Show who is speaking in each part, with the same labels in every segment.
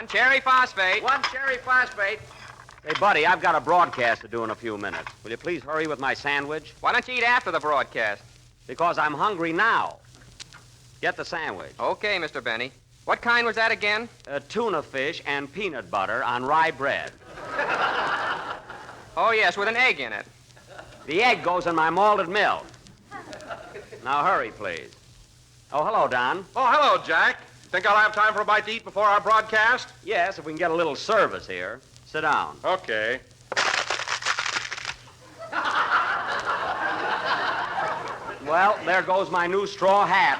Speaker 1: One cherry phosphate.
Speaker 2: One cherry phosphate.
Speaker 3: Hey, buddy, I've got a broadcast to do in a few minutes. Will you please hurry with my sandwich?
Speaker 1: Why don't you eat after the broadcast?
Speaker 3: Because I'm hungry now. Get the sandwich.
Speaker 1: Okay, Mr. Benny. What kind was that again?
Speaker 3: Tuna fish and peanut butter on rye bread.
Speaker 1: Oh, yes, with an egg in it.
Speaker 3: The egg goes in my malted milk. Now, hurry, please. Oh, hello, Don.
Speaker 4: Oh, hello, Jack. Think I'll have time for a bite to eat before our broadcast?
Speaker 3: Yes, if we can get a little service here. Sit down.
Speaker 4: Okay.
Speaker 3: Well, there goes my new straw hat.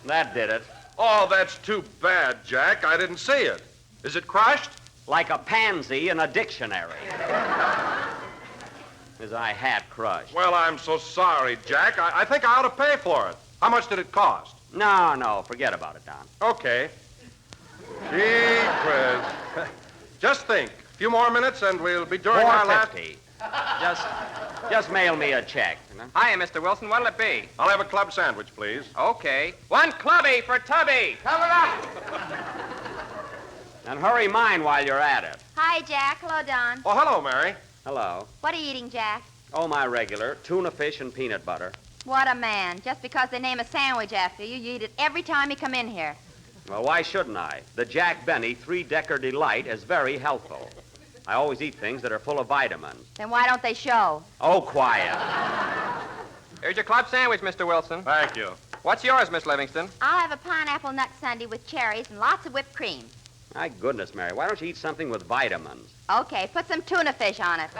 Speaker 3: That did it.
Speaker 4: Oh, that's too bad, Jack. I didn't see it. Is it crushed?
Speaker 3: Like a pansy in a dictionary. Is my hat crushed?
Speaker 4: Well, I'm so sorry, Jack. I think I ought to pay for it. How much did it cost?
Speaker 3: No, forget about it, Don.
Speaker 4: Okay. Gee, Chris. Just think. A few more minutes and we'll be during our last...
Speaker 3: $4.50. Just mail me a check. You know?
Speaker 1: Hiya, Mr. Wilson. What'll it be?
Speaker 4: I'll have a club sandwich, please.
Speaker 1: Okay. One clubby for Tubby.
Speaker 2: Coming up.
Speaker 3: And hurry mine while you're at it.
Speaker 5: Hi, Jack. Hello, Don.
Speaker 4: Oh, hello, Mary.
Speaker 3: Hello.
Speaker 5: What are you eating, Jack?
Speaker 3: Oh, my regular. Tuna fish and peanut butter.
Speaker 5: What a man. Just because they name a sandwich after you, you eat it every time you come in here.
Speaker 3: Well, why shouldn't I? The Jack Benny 3-Decker Delight is very healthful. I always eat things that are full of vitamins.
Speaker 5: Then why don't they show?
Speaker 3: Oh, quiet.
Speaker 1: Here's your club sandwich, Mr. Wilson.
Speaker 4: Thank you.
Speaker 1: What's yours, Miss Livingston?
Speaker 5: I'll have a pineapple nut sundae with cherries and lots of whipped cream.
Speaker 3: My goodness, Mary, why don't you eat something with vitamins?
Speaker 5: Okay, put some tuna fish on it.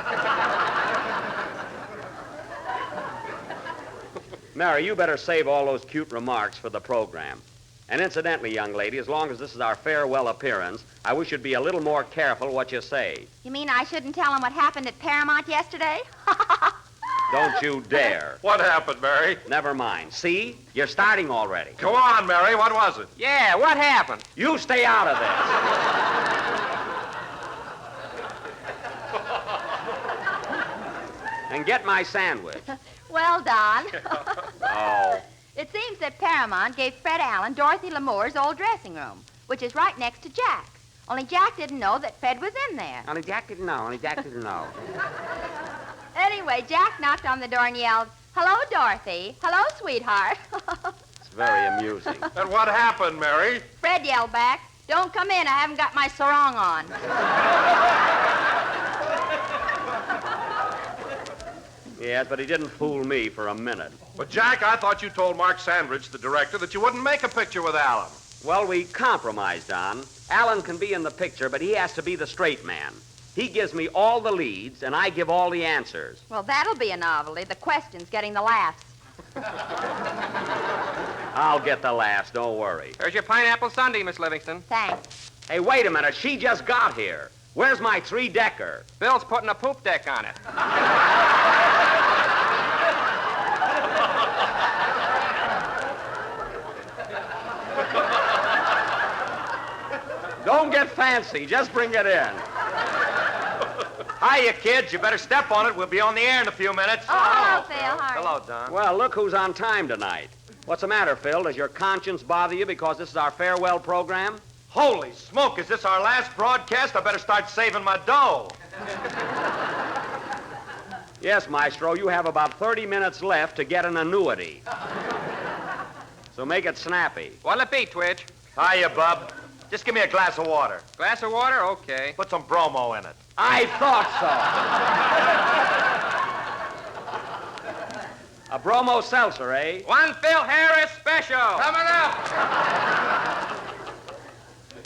Speaker 3: Mary, you better save all those cute remarks for the program. And incidentally, young lady, as long as this is our farewell appearance, I wish you'd be a little more careful what you say.
Speaker 5: You mean I shouldn't tell them what happened at Paramount yesterday?
Speaker 3: Don't you dare.
Speaker 4: What happened, Mary?
Speaker 3: Never mind. See? You're starting already.
Speaker 4: Go on, Mary. What was it?
Speaker 1: Yeah, what happened?
Speaker 3: You stay out of this. And get my sandwich.
Speaker 5: Well, Don.
Speaker 3: Oh.
Speaker 5: It seems that Paramount gave Fred Allen Dorothy Lamour's old dressing room, which is right next to Jack's. Only Jack didn't know that Fred was in there.
Speaker 3: Only Jack didn't know.
Speaker 5: Anyway, Jack knocked on the door and yelled, "Hello, Dorothy. Hello, sweetheart."
Speaker 3: It's very amusing.
Speaker 4: And what happened, Mary?
Speaker 5: Fred yelled back, "Don't come in. I haven't got my sarong on."
Speaker 3: Yes, but he didn't fool me for a minute.
Speaker 4: But, Jack, I thought you told Mark Sandridge, the director, that you wouldn't make a picture with Alan.
Speaker 3: Well, we compromised, Don. Alan can be in the picture, but he has to be the straight man. He gives me all the leads, and I give all the answers.
Speaker 5: Well, that'll be a novelty. The questions getting the laughs.
Speaker 3: I'll get the laughs, don't worry.
Speaker 1: Here's your pineapple sundae, Miss Livingston.
Speaker 5: Thanks.
Speaker 3: Hey, wait a minute. She just got here. Where's my 3-Decker?
Speaker 1: Bill's putting a poop deck on it.
Speaker 3: Don't get fancy. Just bring it in.
Speaker 2: Hiya, kids. You better step on it. We'll be on the air in a few minutes.
Speaker 5: Oh, hello, Phil. How are you?
Speaker 2: Hello, Don.
Speaker 3: Well, look who's on time tonight. What's the matter, Phil? Does your conscience bother you because this is our farewell program?
Speaker 2: Holy smoke, is this our last broadcast? I better start saving my dough.
Speaker 3: Yes, Maestro, you have about 30 minutes left to get an annuity. So make it snappy.
Speaker 1: What'll it be, Twitch?
Speaker 2: Hiya, Bub. Just give me a glass of water.
Speaker 1: Glass of water? Okay.
Speaker 2: Put some bromo in it.
Speaker 3: I thought so. A bromo seltzer, eh?
Speaker 1: One Phil Harris special.
Speaker 2: Coming up.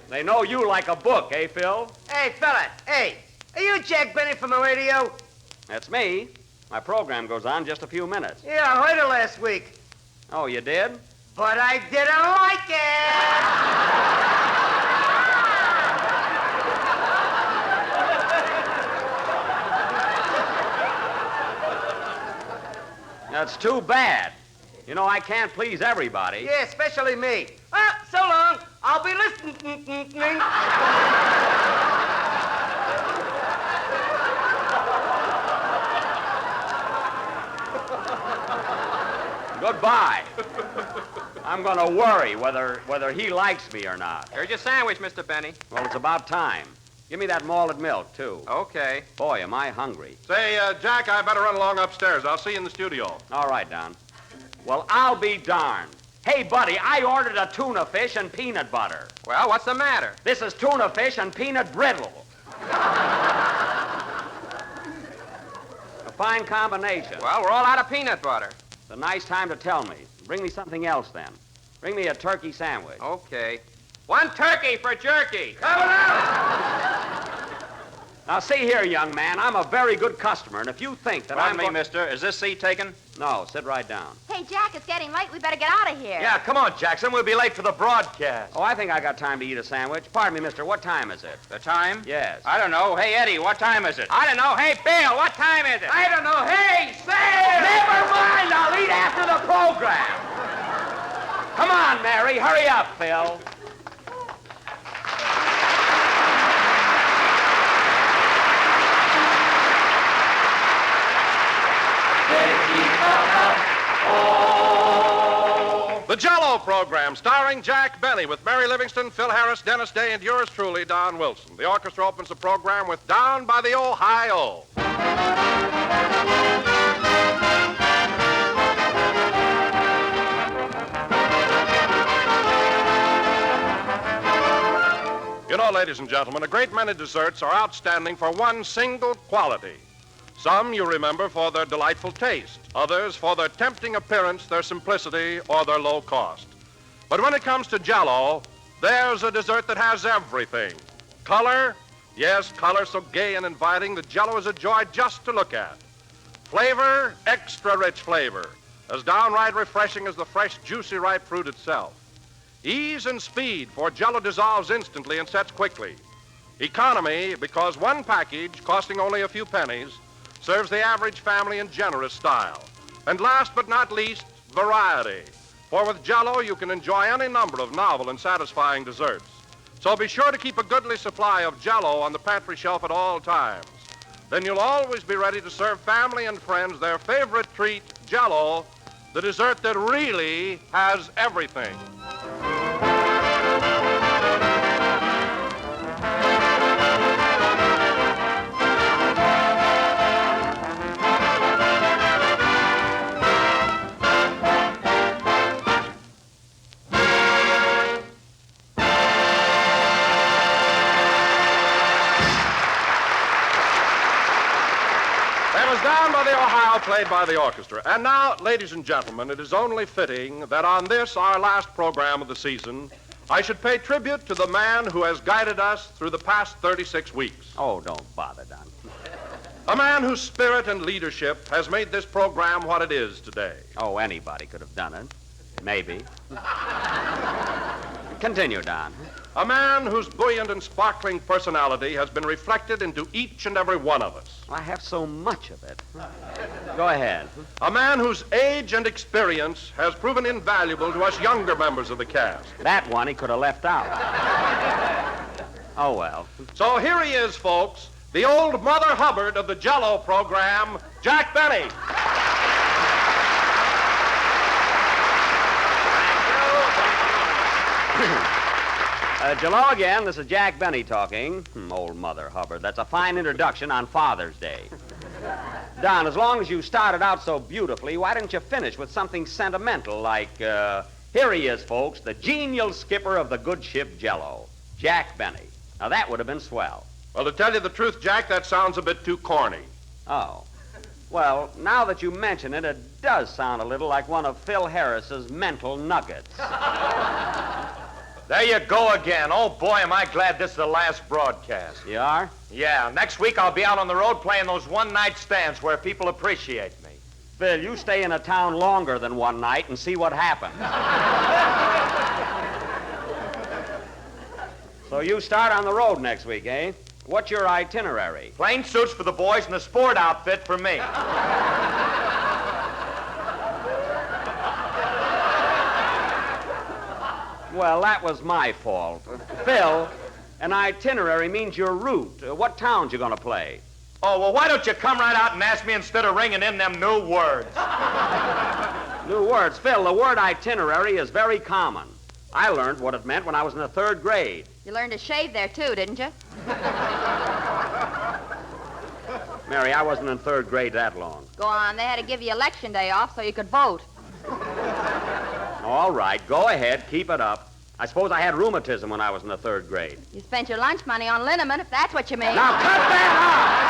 Speaker 3: They know you like a book, eh, Phil?
Speaker 6: Hey, fella, hey. Are you Jack Benny from the radio?
Speaker 3: That's me. My program goes on just a few minutes.
Speaker 6: Yeah, I heard it last week.
Speaker 3: Oh, you did?
Speaker 6: But I didn't like it.
Speaker 3: That's too bad. You know, I can't please everybody.
Speaker 6: Yeah, especially me. Well, so long. I'll be listening.
Speaker 3: Goodbye. I'm going to worry whether he likes me or not.
Speaker 1: Here's your sandwich, Mr. Benny.
Speaker 3: Well, it's about time. Give me that malted milk, too.
Speaker 1: Okay.
Speaker 3: Boy, am I hungry.
Speaker 4: Say, Jack, I better run along upstairs. I'll see you in the studio.
Speaker 3: All right, Don. Well, I'll be darned. Hey, buddy, I ordered a tuna fish and peanut butter.
Speaker 1: Well, what's the matter?
Speaker 3: This is tuna fish and peanut brittle. A fine combination.
Speaker 1: Well, we're all out of peanut butter.
Speaker 3: It's a nice time to tell me. Bring me something else, then. Bring me a turkey sandwich.
Speaker 1: Okay. 1 turkey for jerky.
Speaker 6: Coming out!
Speaker 3: Now, see here, young man, I'm a very good customer, and if you think that
Speaker 2: Pardon me, mister. Is this seat taken?
Speaker 3: No, sit right down.
Speaker 5: Hey, Jack, it's getting late. We better get out of here.
Speaker 2: Yeah, come on, Jackson. We'll be late for the broadcast.
Speaker 3: Oh, I think I got time to eat a sandwich. Pardon me, mister, what time is it?
Speaker 1: The time?
Speaker 3: Yes.
Speaker 1: I don't know. Hey, Eddie, what time is it? I don't know. Hey, Bill, what time is it?
Speaker 6: I don't know. Hey, Sam!
Speaker 3: Never mind, I'll eat after the program. Come on, Mary, hurry up, Phil.
Speaker 4: The Jell-O program, starring Jack Benny, with Mary Livingston, Phil Harris, Dennis Day, and yours truly, Don Wilson. The orchestra opens the program with Down by the Ohio. You know, ladies and gentlemen, a great many desserts are outstanding for one single quality. Some you remember for their delightful taste, others for their tempting appearance, their simplicity, or their low cost. But when it comes to Jell-O, there's a dessert that has everything. Color, yes, color so gay and inviting that Jell-O is a joy just to look at. Flavor, extra rich flavor, as downright refreshing as the fresh, juicy, ripe fruit itself. Ease and speed, for Jell-O dissolves instantly and sets quickly. Economy, because one package, costing only a few pennies, serves the average family in generous style. And last but not least, variety. For with Jell-O, you can enjoy any number of novel and satisfying desserts. So be sure to keep a goodly supply of Jell-O on the pantry shelf at all times. Then you'll always be ready to serve family and friends their favorite treat, Jell-O, the dessert that really has everything. Down by the Ohio, played by the orchestra. And now, ladies and gentlemen, it is only fitting that on this, our last program of the season, I should pay tribute to the man who has guided us through the past 36 weeks.
Speaker 3: Oh, don't bother, Don.
Speaker 4: A man whose spirit and leadership has made this program what it is today.
Speaker 3: Oh, anybody could have done it. Maybe. Continue, Don.
Speaker 4: A man whose buoyant and sparkling personality has been reflected into each and every one of us.
Speaker 3: I have so much of it. Go ahead.
Speaker 4: A man whose age and experience has proven invaluable to us younger members of the cast.
Speaker 3: That one he could have left out. Oh, well.
Speaker 4: So here he is, folks, the old Mother Hubbard of the Jell-O program, Jack Benny.
Speaker 3: Hello again. This is Jack Benny talking. Old Mother Hubbard. That's a fine introduction on Father's Day. Don, as long as you started out so beautifully, why didn't you finish with something sentimental like, here he is, folks, the genial skipper of the good ship Jell-O, Jack Benny. Now, that would have been swell.
Speaker 4: Well, to tell you the truth, Jack, that sounds a bit too corny.
Speaker 3: Oh. Well, now that you mention it, it does sound a little like one of Phil Harris's mental nuggets.
Speaker 2: There you go again. Oh, boy, am I glad this is the last broadcast.
Speaker 3: You are?
Speaker 2: Yeah, next week I'll be out on the road playing those one-night stands where people appreciate me.
Speaker 3: Phil, you stay in a town longer than one night and see what happens. So you start on the road next week, eh? What's your itinerary?
Speaker 2: Plain suits for the boys and a sport outfit for me.
Speaker 3: Well, that was my fault. Phil, an itinerary means your route. What towns you going to play?
Speaker 2: Oh, well, why don't you come right out and ask me instead of ringing in them new words?
Speaker 3: New words. Phil, the word itinerary is very common. I learned what it meant when I was in the 3rd grade.
Speaker 5: You learned to shave there, too, didn't you?
Speaker 3: Mary, I wasn't in 3rd grade that long.
Speaker 5: Go on. They had to give you election day off so you could vote.
Speaker 3: All right, go ahead. Keep it up. I suppose I had rheumatism when I was in the 3rd grade.
Speaker 5: You spent your lunch money on liniment, if that's what you mean.
Speaker 3: Now, cut that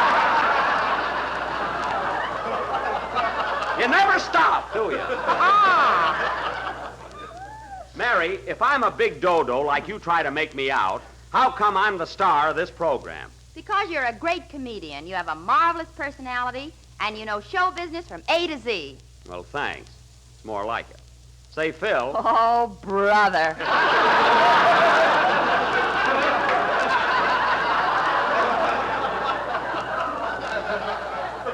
Speaker 3: out! You never stop, do you? Mary, if I'm a big dodo like you try to make me out, how come I'm the star of this program?
Speaker 5: Because you're a great comedian. You have a marvelous personality, and you know show business from A to Z.
Speaker 3: Well, thanks. It's more like it. Say, Phil.
Speaker 5: Oh, brother.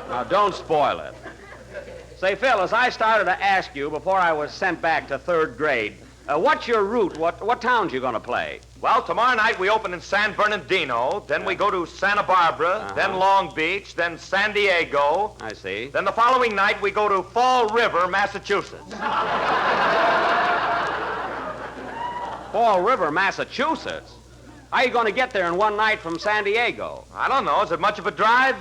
Speaker 3: Now, don't spoil it. Say, Phil, as I started to ask you before I was sent back to 3rd grade, what's your route? What towns you going to play?
Speaker 2: Well, tomorrow night we open in San Bernardino, then we go to Santa Barbara, then Long Beach, then San Diego.
Speaker 3: I see.
Speaker 2: Then the following night we go to Fall River, Massachusetts.
Speaker 3: Fall River, Massachusetts? How are you going to get there in one night from San Diego?
Speaker 2: I don't know. Is it much of a drive?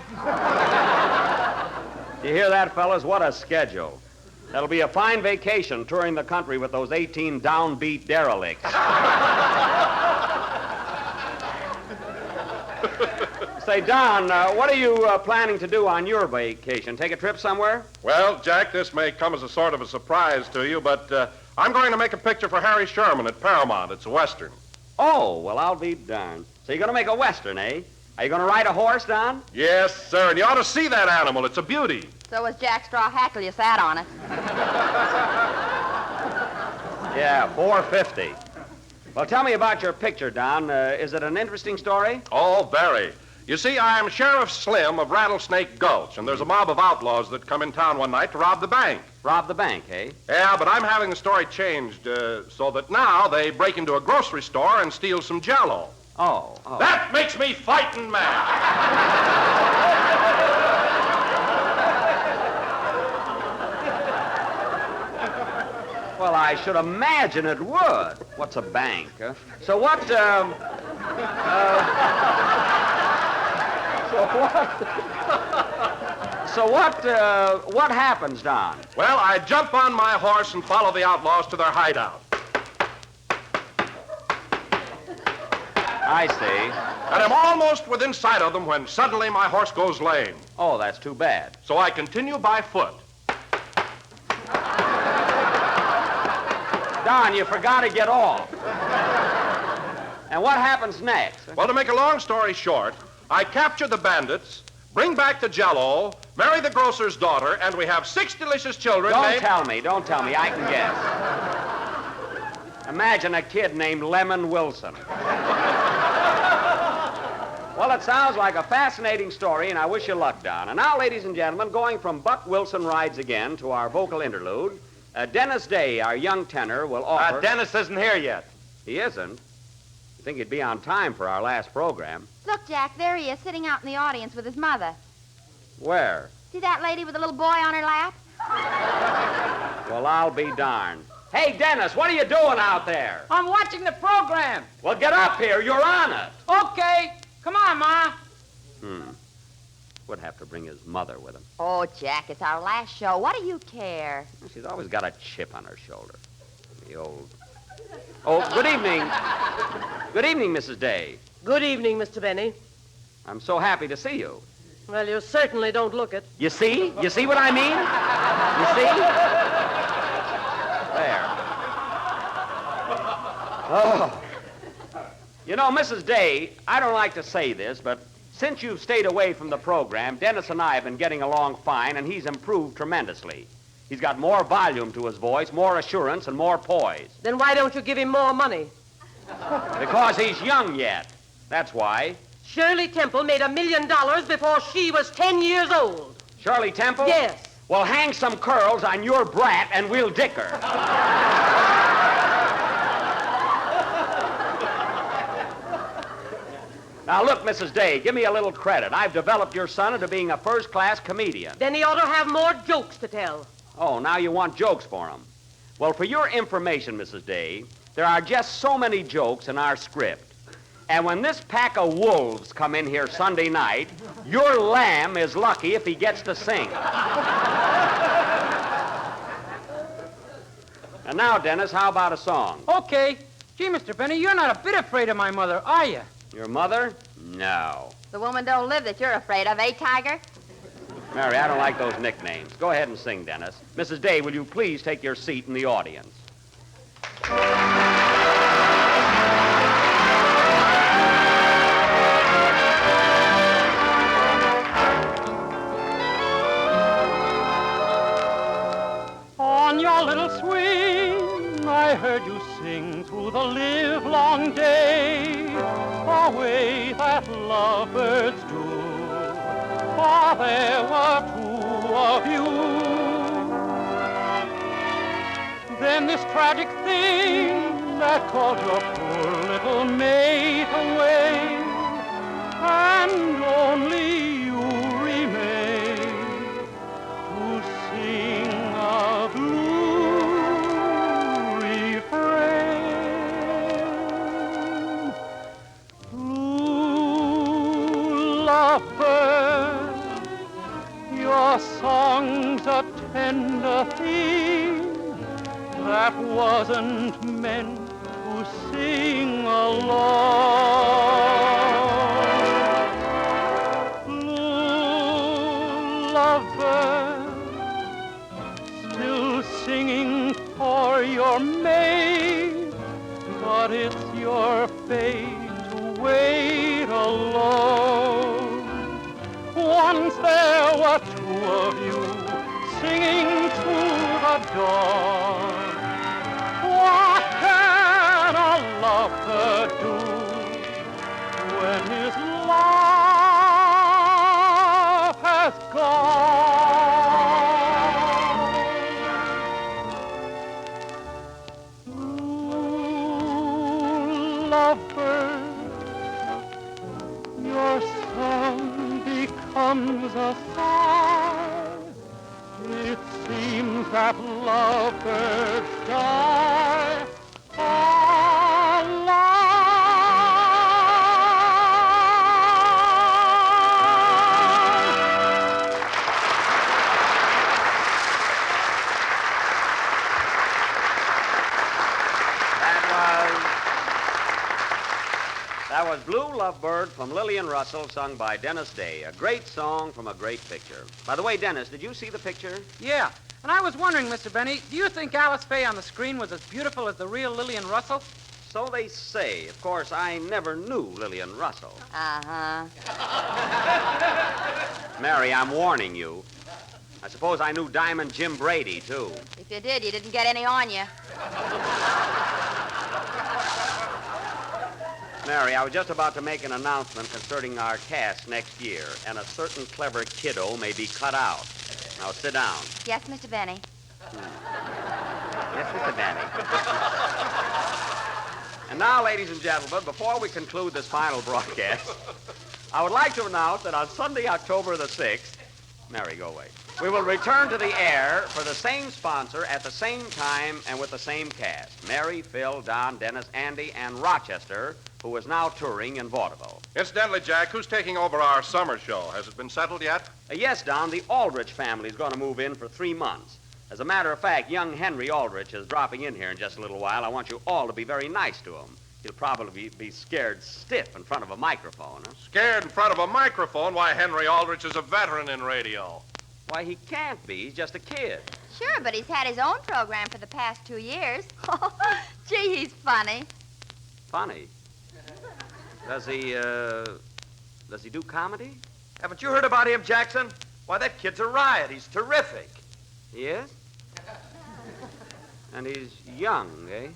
Speaker 3: You hear that, fellas? What a schedule. That'll be a fine vacation touring the country with those 18 downbeat derelicts. Say, Don, what are you planning to do on your vacation? Take a trip somewhere?
Speaker 4: Well, Jack, this may come as a sort of a surprise to you, but I'm going to make a picture for Harry Sherman at Paramount. It's a Western.
Speaker 3: Oh, well, I'll be darned. So you're going to make a Western, eh? Are you going to ride a horse, Don?
Speaker 4: Yes, sir, and you ought to see that animal. It's a beauty.
Speaker 5: So was Jack Straw Hat till you sat on it.
Speaker 3: Yeah, $4.50. Well, tell me about your picture, Don. Is it an interesting story?
Speaker 4: Oh, very. You see, I am Sheriff Slim of Rattlesnake Gulch, and there's a mob of outlaws that come in town one night to rob the bank.
Speaker 3: Rob the bank, eh?
Speaker 4: Yeah, but I'm having the story changed so that now they break into a grocery store and steal some Jell-O.
Speaker 3: Oh.
Speaker 4: That makes me fighting mad.
Speaker 3: Well, I should imagine it would. What's a bank? Huh? So what, what happens, Don?
Speaker 4: Well, I jump on my horse and follow the outlaws to their hideout.
Speaker 3: I see.
Speaker 4: And I'm almost within sight of them when suddenly my horse goes lame.
Speaker 3: Oh, that's too bad.
Speaker 4: So I continue by foot.
Speaker 3: Don, you forgot to get off. And what happens next?
Speaker 4: Well, to make a long story short, I capture the bandits, bring back the Jell-O, marry the grocer's daughter, and we have 6 delicious children
Speaker 3: Don't
Speaker 4: named...
Speaker 3: tell me. I can guess. Imagine a kid named Lemon Wilson. Well, it sounds like a fascinating story, and I wish you luck, Don. And now, ladies and gentlemen, going from Buck Wilson Rides Again to our vocal interlude, Dennis Day, our young tenor, will offer...
Speaker 2: Dennis isn't here yet.
Speaker 3: He isn't? You think he'd be on time for our last program.
Speaker 5: Look, Jack, there he is, sitting out in the audience with his mother.
Speaker 3: Where?
Speaker 5: See that lady with the little boy on her lap?
Speaker 3: Well, I'll be darned. Hey, Dennis, what are you doing out there?
Speaker 6: I'm watching the program.
Speaker 3: Well, get up here. You're on it.
Speaker 6: Okay. Come on, Ma.
Speaker 3: Would have to bring his mother with him.
Speaker 5: Oh, Jack, it's our last show. What do you care?
Speaker 3: She's always got a chip on her shoulder. The old... Oh, good evening. Good evening, Mrs. Day.
Speaker 7: Good evening, Mr. Benny.
Speaker 3: I'm so happy to see you.
Speaker 7: Well, you certainly don't look it.
Speaker 3: You see? You see what I mean? You see? There. Oh. You know, Mrs. Day, I don't like to say this, but since you've stayed away from the program, Dennis and I have been getting along fine, and he's improved tremendously. He's got more volume to his voice, more assurance, and more poise.
Speaker 7: Then why don't you give him more money?
Speaker 3: Because he's young yet. That's why.
Speaker 7: Shirley Temple made $1 million before she was 10 years old.
Speaker 3: Shirley Temple?
Speaker 7: Yes.
Speaker 3: Well, hang some curls on your brat, and we'll dick her. Now, look, Mrs. Day, give me a little credit. I've developed your son into being a first-class comedian.
Speaker 7: Then he ought to have more jokes to tell.
Speaker 3: Oh, now you want jokes for him. Well, for your information, Mrs. Day, there are just so many jokes in our script. And when this pack of wolves come in here Sunday night, your lamb is lucky if he gets to sing. And now, Dennis, how about a song?
Speaker 6: Okay. Gee, Mr. Benny, you're not a bit afraid of my mother, are you?
Speaker 3: Your mother? No.
Speaker 5: The woman don't live that you're afraid of, eh, Tiger?
Speaker 3: Mary, I don't like those nicknames. Go ahead and sing, Dennis. Mrs. Day, will you please take your seat in the audience?
Speaker 6: On your little swing, I heard you sing through the livelong day, the way that lovebirds do. For there were two of you. Then this tragic thing that called your poor little mate away, and only you remain to sing a blue refrain. Blue lovebird, your song's a tender theme that wasn't meant to sing alone. Blue lovebird, still singing for your mate, but it's your fate to wait alone. Once there were two of you singing to the dawn. What can a lover do when his love has gone? Ooh, lovebird, your song becomes a sigh. It seems that lovebirds die alive.
Speaker 3: That was Blue Lovebird from Lillian Russell, sung by Dennis Day. A great song from a great picture. By the way, Dennis, did you see the picture?
Speaker 6: Yeah, and I was wondering, Mr. Benny, do you think Alice Faye on the screen was as beautiful as the real Lillian Russell?
Speaker 3: So they say. Of course, I never knew Lillian Russell.
Speaker 5: Uh-huh.
Speaker 3: Mary, I'm warning you. I suppose I knew Diamond Jim Brady, too.
Speaker 5: If you did, you didn't get any on you.
Speaker 3: Mary, I was just about to make an announcement concerning our cast next year, and a certain clever kiddo may be cut out. Now, sit down.
Speaker 5: Yes, Mr. Benny.
Speaker 3: Yes, Mr. Benny. And now, ladies and gentlemen, before we conclude this final broadcast, I would like to announce that on Sunday, October the 6th, Mary, go away, we will return to the air for the same sponsor at the same time and with the same cast. Mary, Phil, Don, Dennis, Andy, and Rochester, who is now touring in vaudeville.
Speaker 4: Incidentally, Jack, who's taking over our summer show? Has it been settled yet?
Speaker 3: Yes, Don, the Aldrich family is going to move in for 3 months. As a matter of fact, young Henry Aldrich is dropping in here in just a little while. I want you all to be very nice to him. He'll probably be scared stiff in front of a microphone. Huh?
Speaker 4: Scared in front of a microphone? Why, Henry Aldrich is a veteran in radio.
Speaker 3: Why, he can't be. He's just a kid.
Speaker 5: Sure, but he's had his own program for the past 2 years. Gee, he's funny.
Speaker 3: Funny. Does he do comedy?
Speaker 2: Haven't you heard about him, Jackson? Why, that kid's a riot. He's terrific.
Speaker 3: He is? And he's young, eh?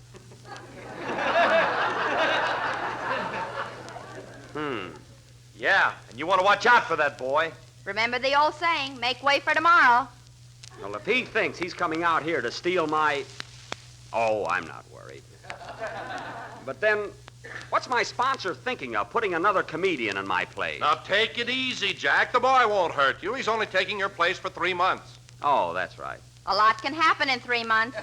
Speaker 2: Yeah, and you want to watch out for that boy.
Speaker 5: Remember the old saying, make way for tomorrow.
Speaker 3: Well, if he thinks he's coming out here to steal my... Oh, I'm not worried. But then, what's my sponsor thinking of, putting another comedian in my place?
Speaker 4: Now, take it easy, Jack. The boy won't hurt you. He's only taking your place for 3 months.
Speaker 3: Oh, that's right.
Speaker 5: A lot can happen in 3 months.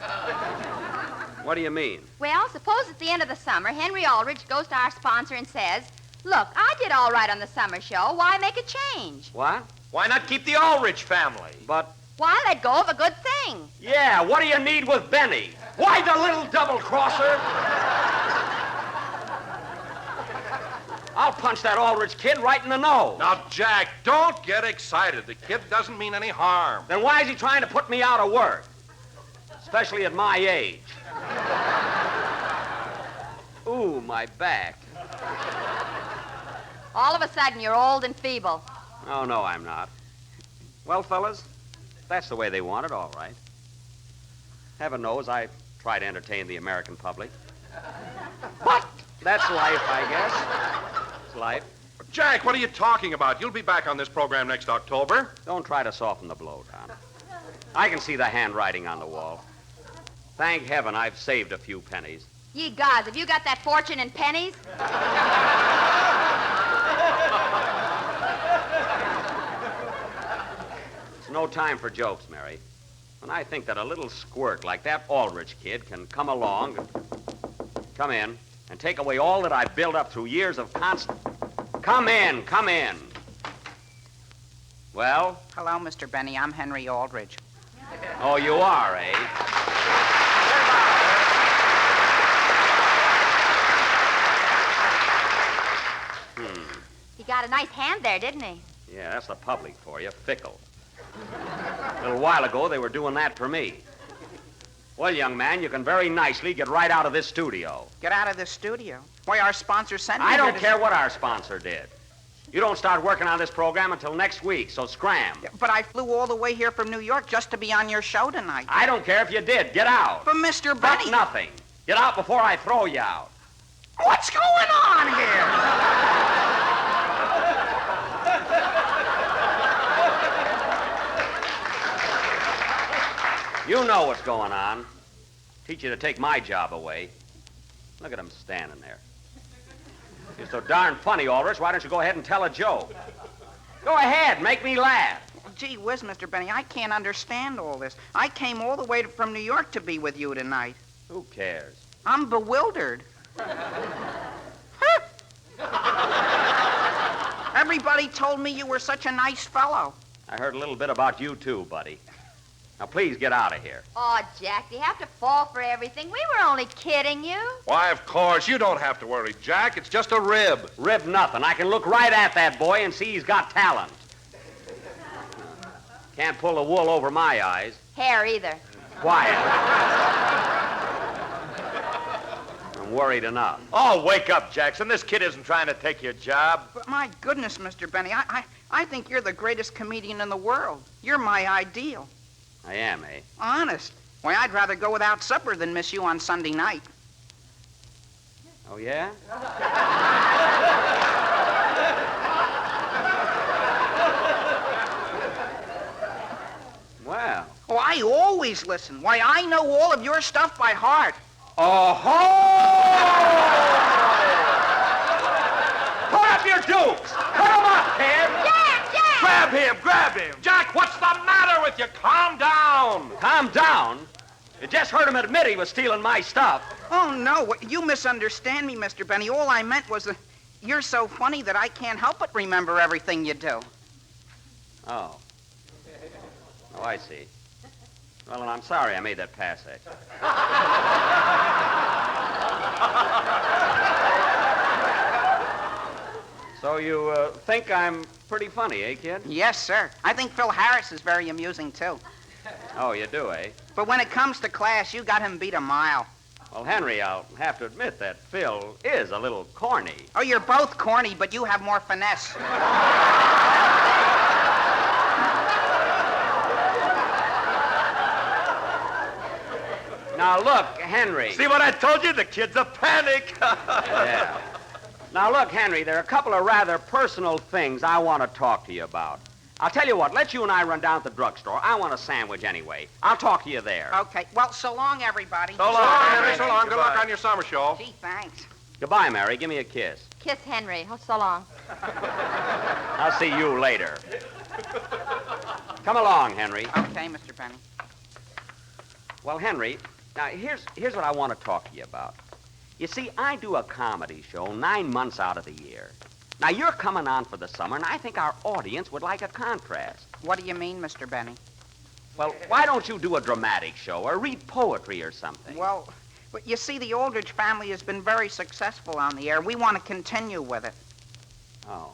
Speaker 3: What do you mean?
Speaker 5: Well, suppose at the end of the summer, Henry Aldrich goes to our sponsor and says, "Look, I did all right on the summer show. Why make a change?
Speaker 3: What?
Speaker 2: Why not keep the Aldrich family?
Speaker 3: But,
Speaker 5: Why let go of a good thing?"
Speaker 3: yeah, what do you need with Benny? Why the little double-crosser? I'll punch that Aldrich kid right in the nose.
Speaker 4: Now, Jack, don't get excited. The kid doesn't mean any harm.
Speaker 3: Then why is he trying to put me out of work? Especially at my age. Ooh, my back.
Speaker 5: All of a sudden, you're old and feeble.
Speaker 3: Oh, no, I'm not. Well, fellas, that's the way they want it, all right. Heaven knows I try to entertain the American public. But that's life, I guess. It's life.
Speaker 4: Jack, what are you talking about? You'll be back on this program next October.
Speaker 3: Don't try to soften the blow, Don. I can see the handwriting on the wall. Thank heaven I've saved a few pennies.
Speaker 5: Ye gods, have you got that fortune in pennies?
Speaker 3: It's no time for jokes, Mary. When I think that a little squirt like that Aldrich kid can come along and come in and take away all that I've built up through years of constant... Come in, come in. Well?
Speaker 8: Hello, Mr. Benny. I'm Henry Aldrich.
Speaker 3: Oh, you are, eh?
Speaker 5: He got a nice hand there, didn't he?
Speaker 3: Yeah, that's the public for you, fickle. A little while ago, they were doing that for me. Well, young man, you can very nicely get right out of this studio.
Speaker 8: Get out of the studio. Why, our sponsor sent me
Speaker 3: I
Speaker 8: here
Speaker 3: don't
Speaker 8: to-
Speaker 3: care what our sponsor did. You don't start working on this program until next week, so scram.
Speaker 8: But I flew all the way here from New York just to be on your show tonight.
Speaker 3: I don't care if you did. Get out.
Speaker 8: But Mr.
Speaker 3: But
Speaker 8: Benny...
Speaker 3: nothing. Get out before I throw you out.
Speaker 8: What's going on here?
Speaker 3: You know what's going on. Teach you to take my job away. Look at him standing there. You're so darn funny, Aldrich. Why don't you go ahead and tell a joke? Go ahead. Make me laugh.
Speaker 8: Gee whiz, Mr. Benny, I can't understand all this. I came all the way from New York to be with you tonight.
Speaker 3: Who cares?
Speaker 8: I'm bewildered. Everybody told me you were such a nice fellow.
Speaker 3: I heard a little bit about you, too, buddy. Now, please get out of here.
Speaker 5: Oh, Jack, do you have to fall for everything? We were only kidding you.
Speaker 4: Why, of course, you don't have to worry, Jack. It's just a rib.
Speaker 3: Rib nothing. I can look right at that boy and see he's got talent. Can't pull the wool over my eyes.
Speaker 5: Hair either.
Speaker 3: Quiet. I'm worried enough.
Speaker 2: Oh, wake up, Jackson. This kid isn't trying to take your job.
Speaker 8: But my goodness, Mr. Benny, I think you're the greatest comedian in the world. You're my ideal.
Speaker 3: I am, eh?
Speaker 8: Honest. Why, I'd rather go without supper than miss you on Sunday night.
Speaker 3: Oh, yeah? Well.
Speaker 8: Oh, I always listen. Why, I know all of your stuff by heart.
Speaker 3: Oh-ho! Put up your dukes! Put them up, kid!
Speaker 5: Jack!
Speaker 2: Grab him, grab him.
Speaker 4: Jack, what's the matter with you? Calm down.
Speaker 3: Calm down. You just heard him admit he was stealing my stuff.
Speaker 8: Oh, no. You misunderstand me, Mr. Benny. All I meant was you're so funny that I can't help but remember everything you do.
Speaker 3: Oh. Oh, I see. Well, and I'm sorry I made that pass at you. So you think I'm pretty funny, eh, kid?
Speaker 8: Yes, sir. I think Phil Harris is very amusing, too.
Speaker 3: Oh, you do, eh?
Speaker 8: But when it comes to class, you got him beat a mile.
Speaker 3: Well, Henry, I'll have to admit that Phil is a little corny.
Speaker 8: Oh, you're both corny, but you have more finesse.
Speaker 3: Now, look, Henry.
Speaker 2: See what I told you? The kid's a panic.
Speaker 3: Yeah. Now, look, Henry, there are a couple of rather personal things I want to talk to you about. I'll tell you what, let you and I run down to the drugstore. I want a sandwich anyway. I'll talk to you there.
Speaker 8: Okay. Well, so long, everybody.
Speaker 2: So long,
Speaker 4: Henry, so long. Good luck
Speaker 2: Goodbye.
Speaker 4: on your summer show.
Speaker 8: Gee, thanks.
Speaker 3: Goodbye, Mary. Give me a kiss.
Speaker 5: Kiss Henry. Oh, so long.
Speaker 3: I'll see you later. Come along, Henry.
Speaker 8: Okay, Mr. Benny.
Speaker 3: Well, Henry, now here's what I want to talk to you about. You see, I do a comedy show 9 months out of the year. Now, you're coming on for the summer, and I think our audience would like a contrast.
Speaker 8: What do you mean, Mr. Benny?
Speaker 3: Well, why don't you do a dramatic show or read poetry or something?
Speaker 8: Well, but you see, the Aldrich family has been very successful on the air. We want to continue with it.
Speaker 3: Oh.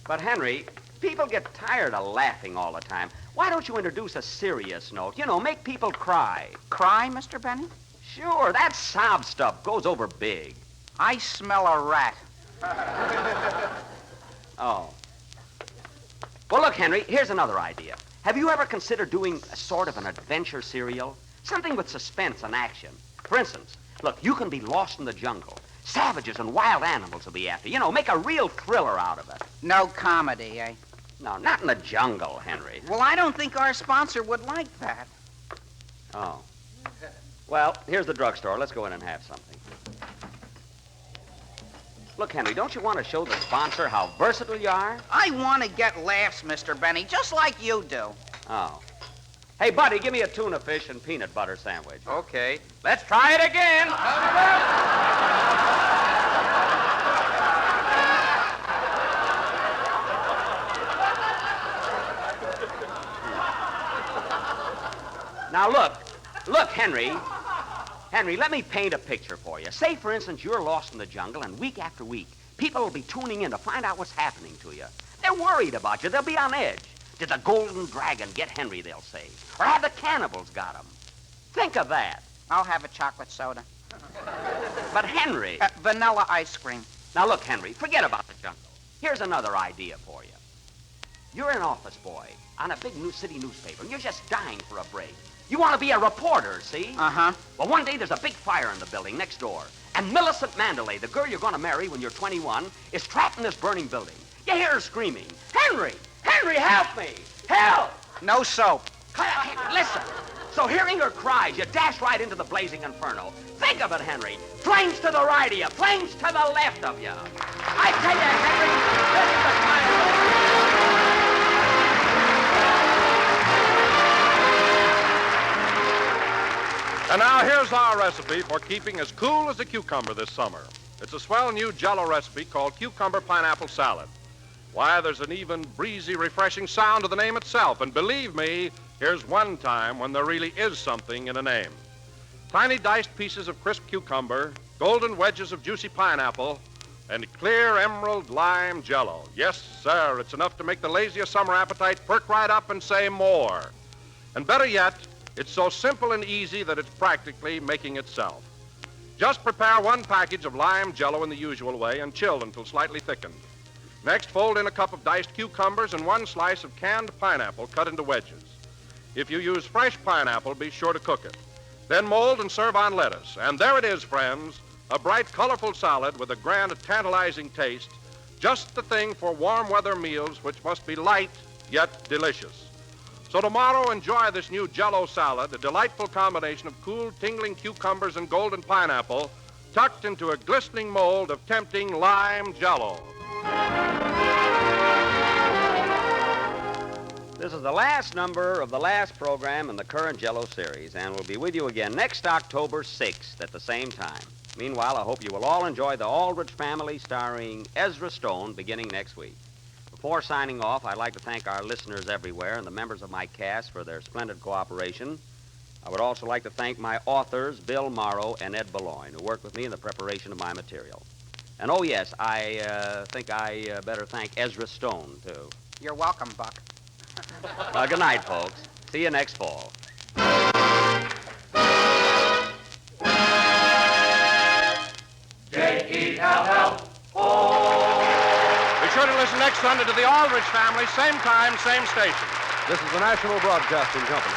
Speaker 3: But, Henry, people get tired of laughing all the time. Why don't you introduce a serious note? You know, make people cry.
Speaker 8: Cry, Mr. Benny?
Speaker 3: Sure, that sob stuff goes over big.
Speaker 8: I smell a rat.
Speaker 3: Oh. Well, look, Henry, here's another idea. Have you ever considered doing a sort of an adventure serial? Something with suspense and action. For instance, look, you can be lost in the jungle. Savages and wild animals will be after you. You know, make a real thriller out of it.
Speaker 8: No comedy, eh?
Speaker 3: No, not in the jungle, Henry.
Speaker 8: Well, I don't think our sponsor would like that.
Speaker 3: Oh. Well, here's the drugstore. Let's go in and have something. Look, Henry, don't you want to show the sponsor how versatile you are?
Speaker 8: I want to get laughs, Mr. Benny, just like you do.
Speaker 3: Oh. Hey, buddy, give me a tuna fish and peanut butter sandwich.
Speaker 2: Okay.
Speaker 3: Let's try it again. Now, look, Henry. Henry, let me paint a picture for you. Say, for instance, you're lost in the jungle, and week after week, people will be tuning in to find out what's happening to you. They're worried about you. They'll be on edge. Did the golden dragon get Henry, they'll say? Or have the cannibals got him? Think of that.
Speaker 8: I'll have a chocolate soda.
Speaker 3: But, Henry...
Speaker 8: Vanilla ice cream.
Speaker 3: Now, look, Henry, forget about the jungle. Here's another idea for you. You're an office boy on a big new city newspaper, and you're just dying for a break. You want to be a reporter, see?
Speaker 8: Uh-huh.
Speaker 3: Well, one day there's a big fire in the building next door, and Millicent Mandalay, the girl you're going to marry when you're 21, is trapped in this burning building. You hear her screaming, "Henry! Henry, help me! Help!"
Speaker 8: No soap.
Speaker 3: Hey, listen. So hearing her cries, you dash right into the blazing inferno. Think of it, Henry. Flames to the right of you, flames to the left of you. I tell you, Henry, this is the kind of...
Speaker 4: And now here's our recipe for keeping as cool as a cucumber this summer. It's a swell new Jell-O recipe called Cucumber Pineapple Salad. Why, there's an even breezy, refreshing sound to the name itself. And believe me, here's one time when there really is something in a name. Tiny diced pieces of crisp cucumber, golden wedges of juicy pineapple, and clear emerald lime Jell-O. Yes, sir, it's enough to make the laziest summer appetite perk right up and say more. And better yet, it's so simple and easy that it's practically making itself. Just prepare one package of lime Jell-O in the usual way and chill until slightly thickened. Next, fold in a cup of diced cucumbers and one slice of canned pineapple cut into wedges. If you use fresh pineapple, be sure to cook it. Then mold and serve on lettuce. And there it is, friends, a bright, colorful salad with a grand, tantalizing taste. Just the thing for warm weather meals, which must be light yet delicious. So tomorrow, enjoy this new Jell-O salad, a delightful combination of cool, tingling cucumbers and golden pineapple, tucked into a glistening mold of tempting lime Jell-O.
Speaker 3: This is the last number of the last program in the current Jell-O series, and we'll be with you again next October 6th at the same time. Meanwhile, I hope you will all enjoy the Aldrich Family starring Ezra Stone beginning next week. Before signing off, I'd like to thank our listeners everywhere and the members of my cast for their splendid cooperation. I would also like to thank my authors, Bill Morrow and Ed Boulogne, who worked with me in the preparation of my material. And, oh, yes, I think I better thank Ezra Stone, too.
Speaker 8: You're welcome, Buck.
Speaker 3: Good night, folks. See you next fall.
Speaker 4: Be sure to listen next Sunday to the Aldrich Family, same time, same station.
Speaker 9: This is the National Broadcasting Company.